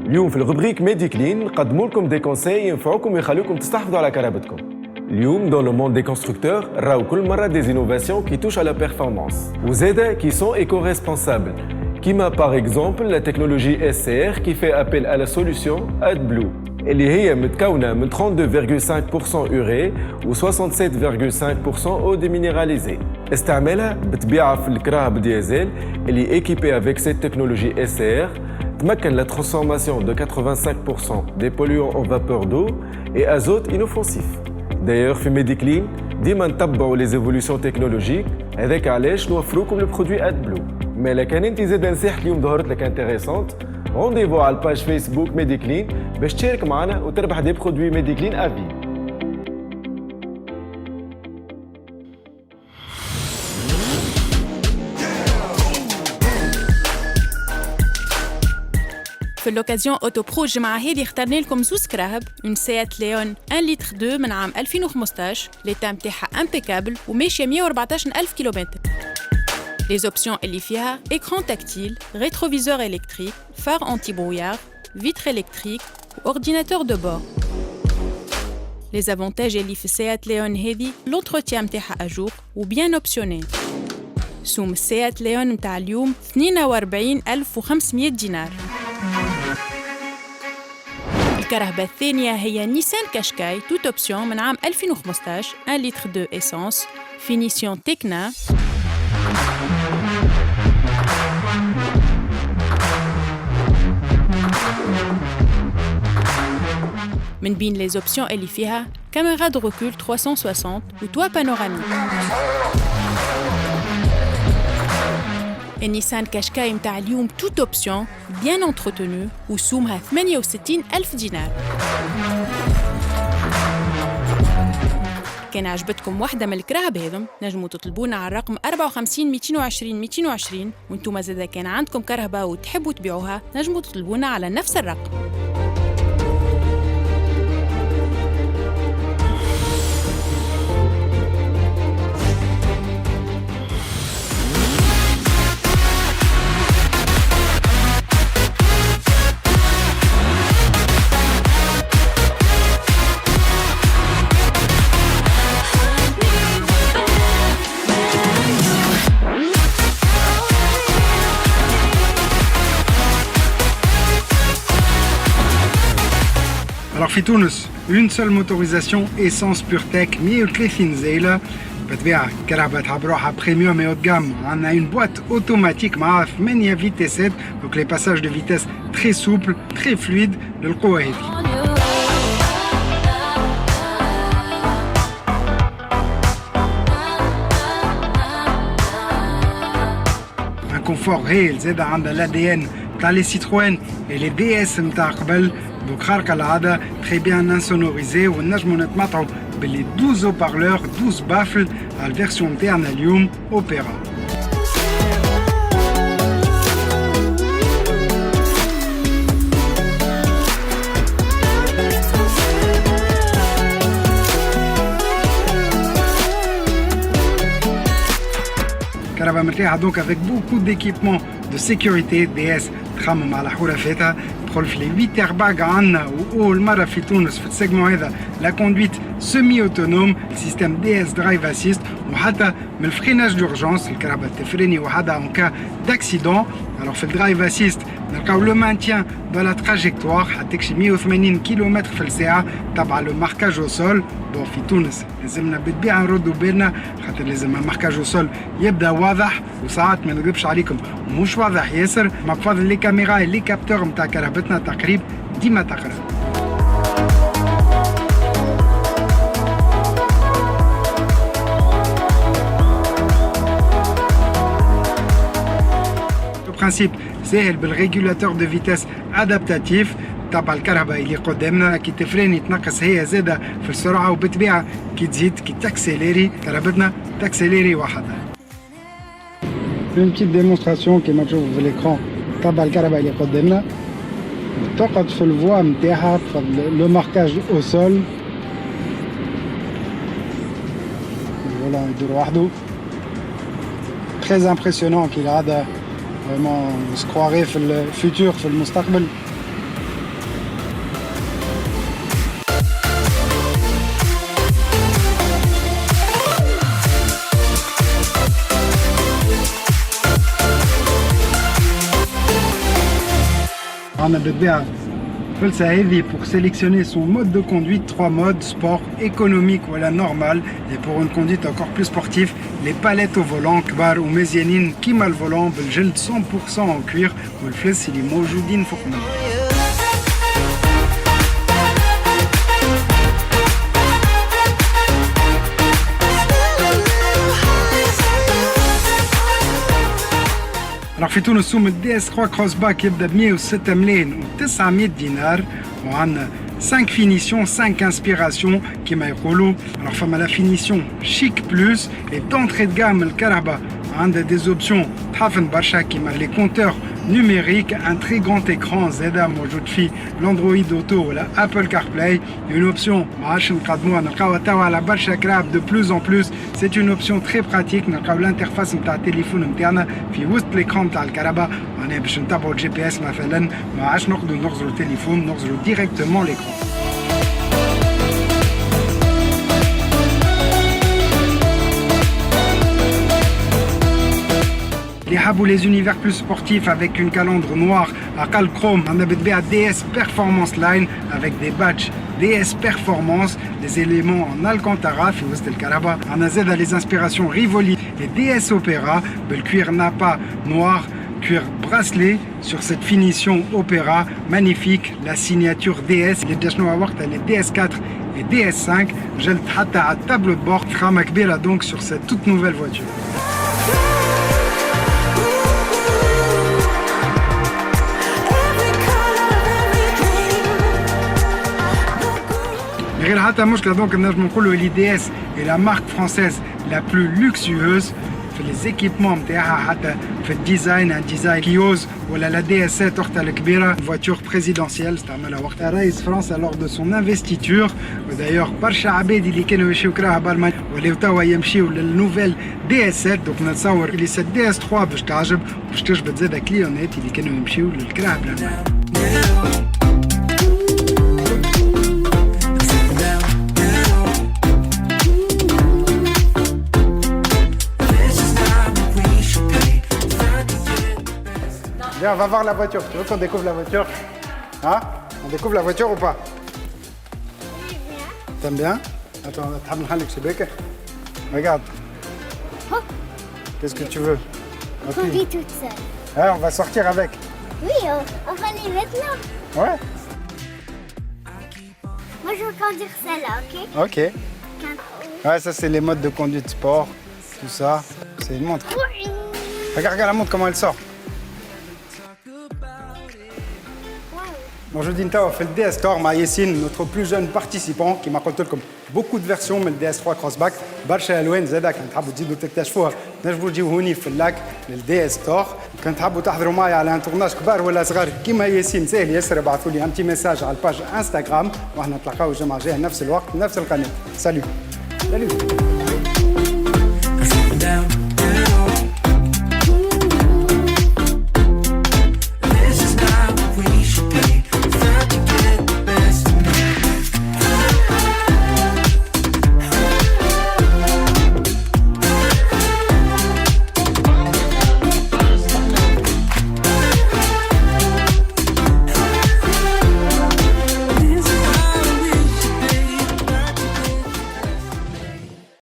اليوم في الروبريك ميديكلين نقدموا لكم دي كونساي ينفعوكم ويخليوكم تستحفظوا على كرهبتكم. اليوم dans le monde des constructeurs راهو كل مرة des innovations qui touchent à la performance وزادا qui sont éco-responsables. كيما par exemple la technologie SCR qui fait appel à la solution AdBlue اللي هي متكونة من 32,5% urée و 67,5% eau déminéralisée. استعمالها بتبيعها في الكراهب ديزل اللي équipé avec cette technologie SCR تمكن la transformation de 85% des polluants en vapeur d'eau et azote inoffensif. D'ailleurs, في ميديكلين ديما نتبعوا les évolutions technologiques هذاك علاش نوفروكم البرودوي AdBlue. Mais la كان انت زاد نصيحة اليوم ظهرت لك intéressante. Rendez-vous على الباج فيسبوك ميديكلين باش تشارك معنا وتربح دي برودوي ميديكلين افي. في l'occasion Autopro الجمعة هذه اخترنا لكم زوز كراهب اون سيات ليون 1 لتر 2 من عام 2015 ليتا متاعها امبيكابل وماشية 114,000 كيلومتر. Les options اللي فيها écran tactile, rétroviseur électrique, phare anti-brouillard, vitre électrique ou ordinateur de bord. Les avantages اللي في سيات ليون هذه l'entretien متاعها à jour ou bien optionné. سوم سيات ليون متاع اليوم 42,500 دينار. الكرهبة الثانية هي نيسان كاشكاي توت اوبسيون من عام 2015 1 لتر 2 essence فينيسيون تكنا من بين لي اوبسيون اللي فيها كاميرا دو ريكول 360 وتوا بانوراميك. النيسان كاشكاي متاع اليوم توت اوبسيون بيان انتروتونو وسومها 68,000 دينار. كان عجبتكم واحدة من الكراهب هذم نجموا تطلبونا على الرقم 54 220 220 وانتم زادا كان عندكم كرهبة وتحبوا تبيعوها نجموا تطلبونا على نفس الرقم. Alors في تونس une seule motorisation essence PureTech 130 زيلة بتبيع كرهبة تحب روحها بريميوم et haut de gamme. On a une boîte automatique مع 8 vitesses donc les passages de vitesse très souples très fluides للقوة هذه. Un confort هايل زاد عندها l'ADN تاع les Citroën et les DS متاع قبل donc خارقة العادة très bien insonorisé ونجموا نتمتعوا باللي 12 haut-parleurs 12 baffles على الفيرسيون متاعنا اليوم اوبيرا. كهرباء مرتاحة donc avec beaucoup d'équipements de sécurité DS تخمم على حرفتها تدخل في لي 8 airbags عندنا وأول مرة في تونس في السيجمون هذا لا كوندويت سيمي اوتونوم سيستم DS درايف اسيست وحتى من الفريناج دورجونس الكهرباء تفريني وحدها اون كا داكسيدون. alors في الدرايف اسيست نلقاو لو مانتيان دو لا تراجيكتوار حتى تمشي 180 كيلومتر في الساعة تبع لو ماركاج او سول. بون في تونس لازمنا بالطبيعة نردوا بالنا خاطر لازم الماركاج او سول يبدا واضح وساعات ما نكذبش عليكم مش واضح ياسر ما بفضل لي كاميرا لي كابتور نتاع كهربتنا تقريب ديما تقرب. البرانسيب ساهل بالريغولاتور دو فيتاس ادابتاتيف تبع الكهرباء اللي قدامنا كي تفريني تنقص هي زاده في السرعه وبالطبيعه كي تزيد كي تاكسيليري كهربتنا تاكسيليري وحدها. une petite démonstration كما تشوفوا في الاكران تبع الكهرباء اللي قدامنا تقعد في الفوا نتاعها لو ماركاج او سول فوالا يدور وحده très impressionnant كي العاده vraiment on se croirait في الفيتور في المستقبل. عندنا بالطبيعة الفلسة هذه pour sélectionner son mode de conduite, 3 modes, sport, économique ou la normale. Et pour une conduite encore plus sportive, les palettes au volant كبار ومزيانين كيما الفولون بالجلد 100% en cuir والفلس اللي موجودين فوق منه. Alors في تونس سوم الدي اس 3 كروس باك يبدا ب 106 ملايين و900 دينار وعندنا 5 finitions, 5 inspirations كما يقولوا. Alors فما la finition chic plus et d'entrée de gamme الكهرباء عندها des options تحفن برشا كيما les compteurs numériques, un très grand écran زادا موجود فيه l'Android Auto ولا Apple CarPlay, une option ما عادش نقدموها نلقاوها توا على برشا كراب de plus en plus. C'est une option très pratique. نلقاو الانترفاس نتاع التليفون نتاعنا في وسط l'écran نتاع الكهرباء معناها باش نتابعوا الجي بي اس مثلا ما عادش نقعدوا نغزروا التليفون نغزروا directement l'écran. Les habous, les univers plus sportifs avec une calandre noire à cal chrome, on a BDA DS Performance Line avec des badges DS Performance, les éléments en Alcantara, في le Caraba, on a les inspirations Rivoli et DS Opera, le cuir Napa noir, cuir bracelet sur cette finition Opera magnifique, la signature DS, les les DS4 et DS5, je le traite à tableau de bord, Frama Kbela donc sur cette toute nouvelle voiture. غير حتى مشكلة دونك نجم نقولوا l'IDS est la marque française la plus luxueuse في les équipements نتاعها حتى في الديزاين un design qui ose ولا la DS7 أختها الكبيرة voiture présidentielle استعملها وقتها رئيس فرنسا lors de son investiture ودايوغ برشا عباد اللي كانوا يمشيو كراها بالمانيا ولاو توا يمشيو للنوفيل DS7 دونك نتصور اللي cette DS3 باش تعجب باش تجبد زادا كليونات اللي كانوا يمشيو للكراها بالمانيا. Viens, on va voir la voiture. Tu veux qu'on découvre la voiture? Hein? On découvre la voiture ou pas? Oui, bien. T'aimes bien? Attends, regarde. Oh, Qu'est-ce que tu veux? on conduit toute seule. Ouais, on va sortir avec. Oui, on va les mettre là. Ouais? Moi, je veux conduire celle-là, ok? Ok. Ouais, ça c'est les modes de conduite sport, tout ça. C'est une montre. Regarde la montre comment elle sort. Bon, je dis on fait le DS Store, Yassine, notre plus jeune participant, qui m'a raconté comme beaucoup de versions, mais le DS3 Crossback, برشا ألوان زادا كان تحبوا تزيدوا تكتشفوها نجموا تجيو هوني في اللاك للدي اس ستور. كان تحبوا تحضروا معايا على ان تورناج كبار ولا صغار كيما ياسين سهل ياسر ابعثوا لي ان تي ميساج على الباج انستغرام واحنا نتلاقاو الجمعه الجايه نفس الوقت نفس القناه. سالو.